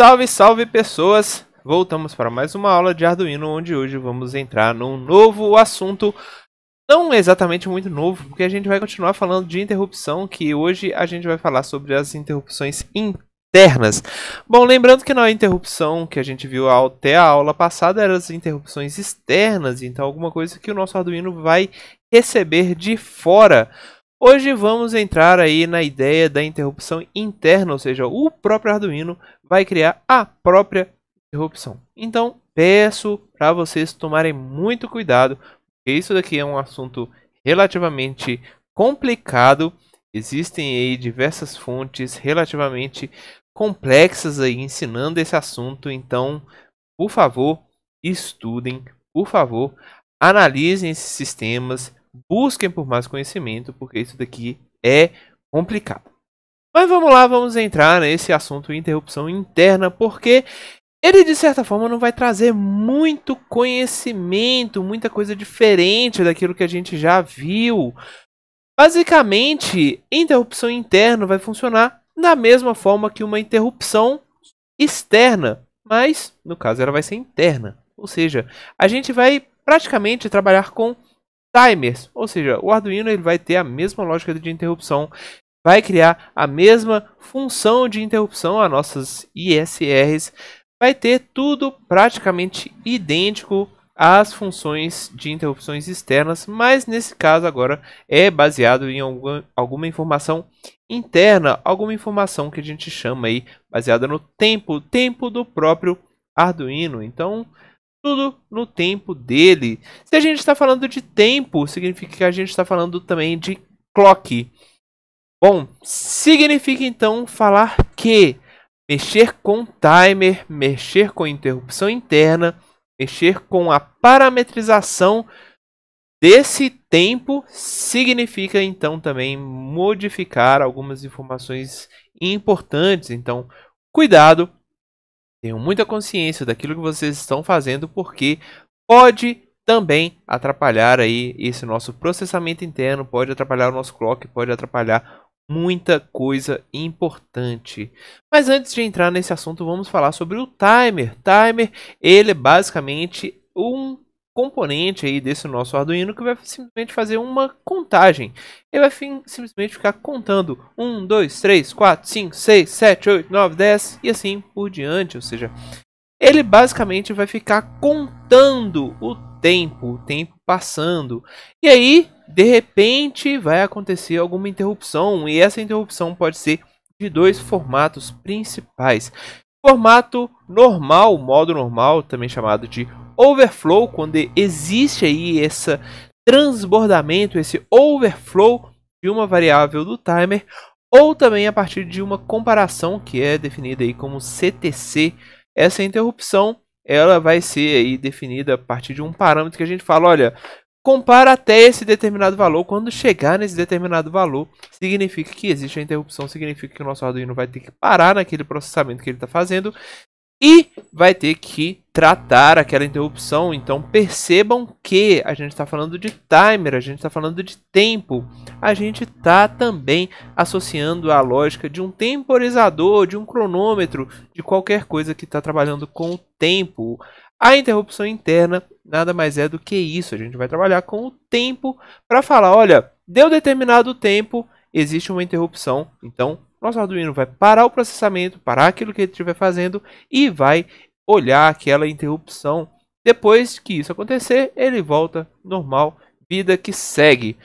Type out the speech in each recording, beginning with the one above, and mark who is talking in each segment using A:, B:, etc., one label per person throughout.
A: Salve, salve pessoas! Voltamos para mais uma aula de Arduino, onde hoje vamos entrar num novo assunto, não exatamente muito novo, porque a gente vai continuar falando de interrupção, que hoje a gente vai falar sobre as interrupções internas. Bom, lembrando que na interrupção que a gente viu até a aula passada eram as interrupções externas, então alguma coisa que o nosso Arduino vai receber de fora. Hoje vamos entrar aí na ideia da interrupção interna, ou seja, o próprio Arduino vai criar a própria interrupção. Então, peço para vocês tomarem muito cuidado, porque isso daqui é um assunto relativamente complicado. Existem aí diversas fontes relativamente complexas aí ensinando esse assunto, então, por favor, estudem, por favor, analisem esses sistemas, busquem por mais conhecimento, porque isso daqui é complicado. Mas vamos lá, vamos entrar nesse assunto interrupção interna, porque ele de certa forma não vai trazer muito conhecimento, muita coisa diferente daquilo que a gente já viu. Basicamente, interrupção interna vai funcionar da mesma forma que uma interrupção externa, mas no caso ela vai ser interna. Ou seja, a gente vai praticamente trabalhar com timers, ou seja, o Arduino ele vai ter a mesma lógica de interrupção, vai criar a mesma função de interrupção, as nossas ISRs, vai ter tudo praticamente idêntico às funções de interrupções externas, mas nesse caso agora é baseado em alguma informação interna, alguma informação que a gente chama aí baseada no tempo do próprio Arduino. Então, tudo no tempo dele. Se a gente está falando de tempo, significa que a gente está falando também de clock. Bom, significa então falar que mexer com timer, mexer com interrupção interna, mexer com a parametrização desse tempo, significa então também modificar algumas informações importantes. Então, cuidado. Tenham muita consciência daquilo que vocês estão fazendo, porque pode também atrapalhar aí esse nosso processamento interno, pode atrapalhar o nosso clock, pode atrapalhar muita coisa importante. Mas antes de entrar nesse assunto, vamos falar sobre o timer. Timer, ele é basicamente um componente aí desse nosso Arduino que vai simplesmente fazer uma contagem. Ele vai simplesmente ficar contando 1, 2, 3, 4, 5, 6, 7, 8, 9, 10 e assim por diante. Ou seja, ele basicamente vai ficar contando o tempo passando. E aí, de repente, vai acontecer alguma interrupção. E essa interrupção pode ser de dois formatos principais. Formato normal, modo normal, também chamado de overflow, quando existe aí esse transbordamento, esse overflow de uma variável do timer, ou também a partir de uma comparação que é definida aí como CTC. Essa interrupção ela vai ser aí definida a partir de um parâmetro que a gente fala, olha, compara até esse determinado valor. Quando chegar nesse determinado valor, significa que existe a interrupção, significa que o nosso Arduino vai ter que parar naquele processamento que ele está fazendo e vai ter que tratar aquela interrupção. Então percebam que a gente está falando de timer, a gente está falando de tempo. A gente está também associando a lógica de um temporizador, de um cronômetro, de qualquer coisa que está trabalhando com o tempo. A interrupção interna nada mais é do que isso. A gente vai trabalhar com o tempo para falar, olha, deu determinado tempo, existe uma interrupção. Então, nosso Arduino vai parar o processamento, parar aquilo que ele estiver fazendo e vai olhar aquela interrupção. Depois que isso acontecer, ele volta normal, vida que segue.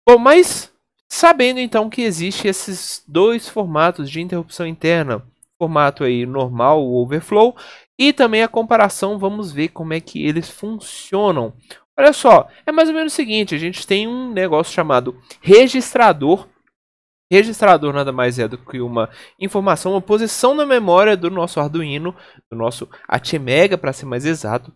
A: Bom, mas sabendo então que existe esses dois formatos de interrupção interna, formato aí normal, o overflow, e também a comparação, vamos ver como é que eles funcionam. Olha só, é mais ou menos o seguinte, a gente tem um negócio chamado registrador. Registrador nada mais é do que uma informação, uma posição na memória do nosso Arduino, do nosso ATmega para ser mais exato.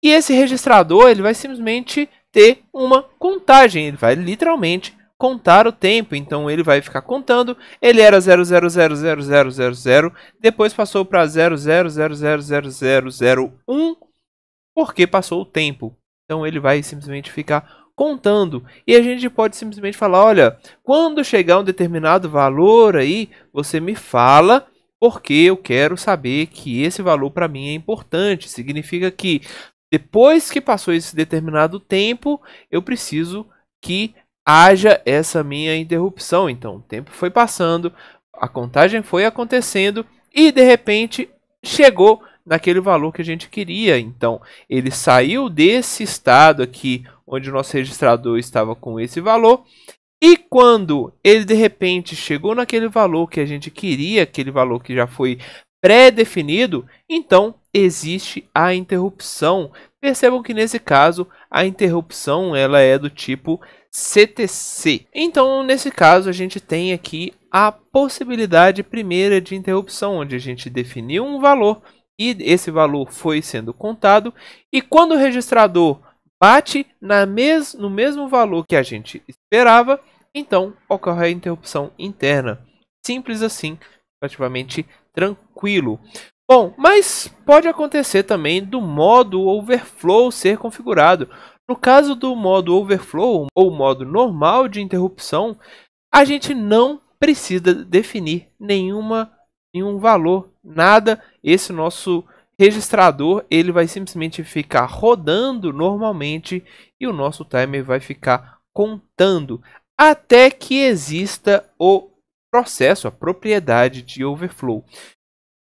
A: E esse registrador ele vai simplesmente ter uma contagem, ele vai literalmente contar o tempo. Então ele vai ficar contando, ele era 0000000, depois passou para 000000001, porque passou o tempo. Então ele vai simplesmente ficar contando. E a gente pode simplesmente falar, olha, quando chegar um determinado valor aí, você me fala porque eu quero saber que esse valor para mim é importante. Significa que depois que passou esse determinado tempo, eu preciso que haja essa minha interrupção. Então, o tempo foi passando, a contagem foi acontecendo e de repente chegou naquele valor que a gente queria. Então, ele saiu desse estado aqui, onde o nosso registrador estava com esse valor, e quando ele de repente chegou naquele valor que a gente queria, aquele valor que já foi pré-definido, então existe a interrupção. Percebam que nesse caso a interrupção ela é do tipo CTC. Então nesse caso a gente tem aqui a possibilidade primeira de interrupção, onde a gente definiu um valor e esse valor foi sendo contado, e quando o registrador bate no mesmo valor que a gente esperava, então ocorre a interrupção interna. Simples assim, relativamente tranquilo. Bom, mas pode acontecer também do modo overflow ser configurado. No caso do modo overflow ou modo normal de interrupção, a gente não precisa definir nenhum valor, nada. Esse nosso registrador ele vai simplesmente ficar rodando normalmente e o nosso timer vai ficar contando até que exista o processo, a propriedade de overflow.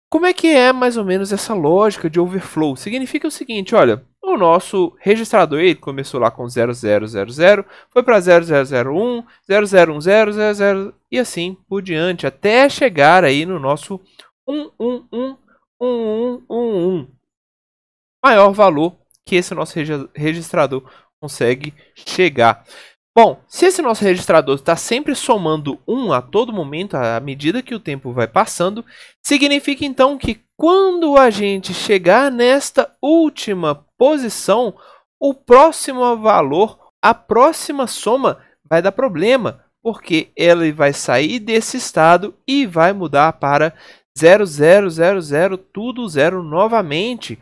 A: Como é que é mais ou menos essa lógica de overflow? Significa o seguinte, olha, o nosso registrador ele começou lá com 0000, foi para 0001, 0010, 00 e assim por diante, até chegar aí no nosso 1111111, maior valor que esse nosso registrador consegue chegar. Bom, se esse nosso registrador está sempre somando 1 a todo momento, à medida que o tempo vai passando, significa então que quando a gente chegar nesta última posição, o próximo valor, a próxima soma vai dar problema, porque ela vai sair desse estado e vai mudar para 0000, tudo zero novamente.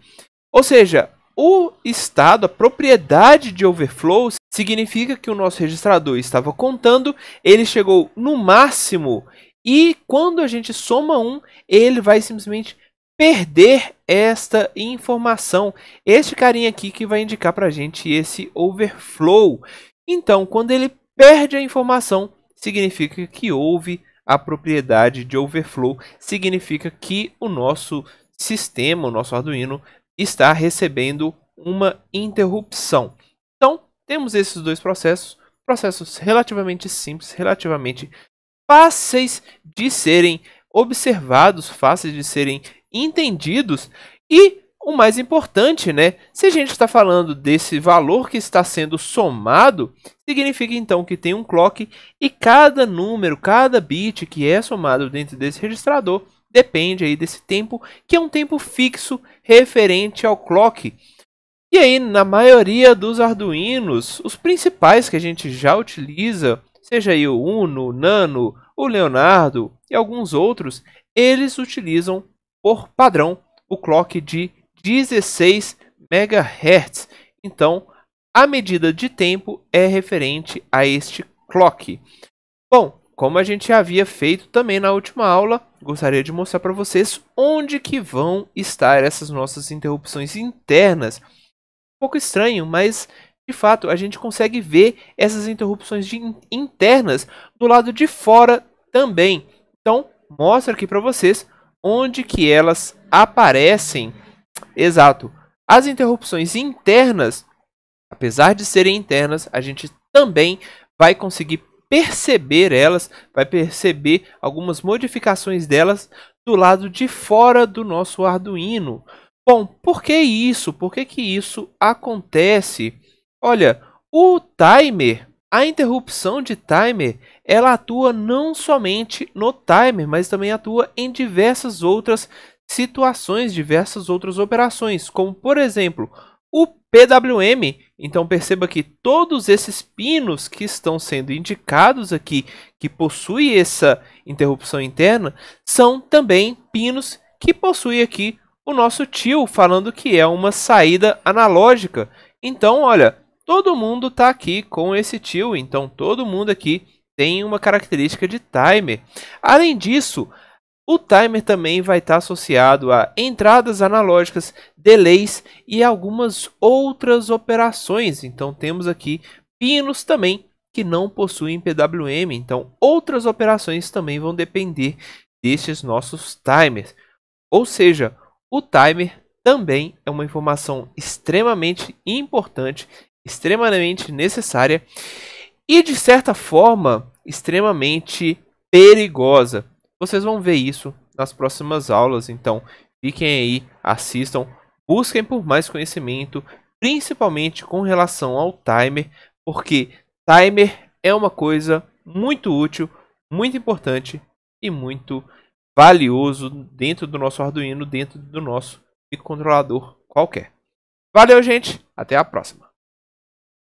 A: Ou seja, o estado, a propriedade de overflow, significa que o nosso registrador estava contando, ele chegou no máximo e quando a gente soma 1, ele vai simplesmente perder esta informação. Este carinha aqui que vai indicar para a gente esse overflow. Então, quando ele perde a informação, significa que houve a propriedade de overflow, significa que o nosso sistema, o nosso Arduino, está recebendo uma interrupção. Então, temos esses dois processos relativamente simples, relativamente fáceis de serem observados, fáceis de serem entendidos e o mais importante, né? Se a gente está falando desse valor que está sendo somado, significa então que tem um clock e cada número, cada bit que é somado dentro desse registrador depende aí desse tempo, que é um tempo fixo referente ao clock. E aí, na maioria dos Arduinos, os principais que a gente já utiliza, seja aí o Uno, o Nano, o Leonardo e alguns outros, eles utilizam por padrão o clock de 16 MHz. Então, a medida de tempo é referente a este clock. Bom, como a gente havia feito também na última aula, gostaria de mostrar para vocês onde que vão estar essas nossas interrupções internas. Um pouco estranho, mas de fato a gente consegue ver essas interrupções internas do lado de fora também. Então, mostro aqui para vocês onde que elas aparecem. Exato. As interrupções internas, apesar de serem internas, a gente também vai conseguir perceber elas, vai perceber algumas modificações delas do lado de fora do nosso Arduino. Bom, por que isso? Por que isso acontece? Olha, o timer, a interrupção de timer, ela atua não somente no timer, mas também atua em diversas outras situações, diversas outras operações, como por exemplo, o PWM. Então perceba que todos esses pinos que estão sendo indicados aqui, que possuem essa interrupção interna, são também pinos que possuem aqui o nosso tio, falando que é uma saída analógica. Então, olha, todo mundo está aqui com esse tio, então todo mundo aqui tem uma característica de timer. Além disso, O timer também vai estar associado a entradas analógicas, delays e algumas outras operações. Então temos aqui pinos também que não possuem PWM. Então outras operações também vão depender destes nossos timers. Ou seja, o timer também é uma informação extremamente importante, extremamente necessária e de certa forma extremamente perigosa. Vocês vão ver isso nas próximas aulas, então fiquem aí, assistam, busquem por mais conhecimento, principalmente com relação ao timer, porque timer é uma coisa muito útil, muito importante e muito valioso dentro do nosso Arduino, dentro do nosso microcontrolador qualquer. Valeu, gente, até a próxima.